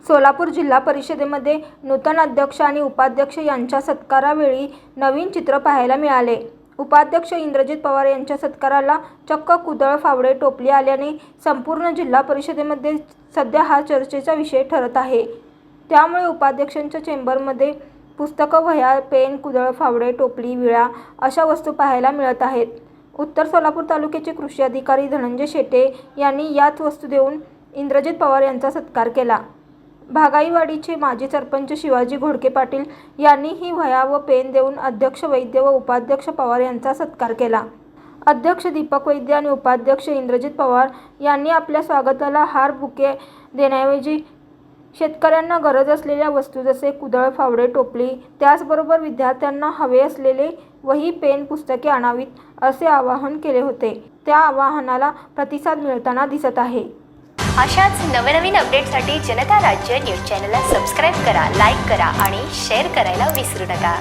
सोलापूर जिल्हा परिषदेमध्ये नूतन अध्यक्ष आणि उपाध्यक्ष यांच्या सत्कारावेळी नवीन चित्र पाहायला मिळाले। उपाध्यक्ष इंद्रजित पवार यांच्या सत्काराला चक्क कुदळ फावडे टोपली आल्याने संपूर्ण जिल्हा परिषदेमध्ये सध्या हा चर्चेचा विषय ठरत आहे। त्यामुळे उपाध्यक्षांच्या चेंबरमध्ये पुस्तकं, वह्या, पेन, कुदळ, फावडे, टोपली, विळा अशा वस्तू पाहायला मिळत आहेत। उत्तर सोलापूर तालुक्याचे कृषी अधिकारी धनंजय शेटे यांनी याच वस्तू देऊन इंद्रजित पवार यांचा सत्कार केला। भागाईवाडीचे माजी सरपंच शिवाजी घोडके पाटील यांनी ही वह्या व पेन देऊन अध्यक्ष वैद्य व उपाध्यक्ष पवार यांचा सत्कार केला। अध्यक्ष दीपक वैद्य आणि उपाध्यक्ष इंद्रजित पवार यांनी आपल्या स्वागताला हार, बुके देण्याऐवजी शेतकऱ्यांना गरज असलेल्या वस्तू जसे कुदळ, फावडे, टोपली, त्याचबरोबर विद्यार्थ्यांना हवे असलेले वही, पेन, पुस्तके आणावीत असे आवाहन केले होते। त्या आवाहनाला प्रतिसाद मिळताना दिसत आहे। अशाच नवनवीन अपडेटसाठी जनता राज्य न्यूज चॅनलला सबस्क्राईब करा, लाईक करा आणि शेअर करायला विसरू नका।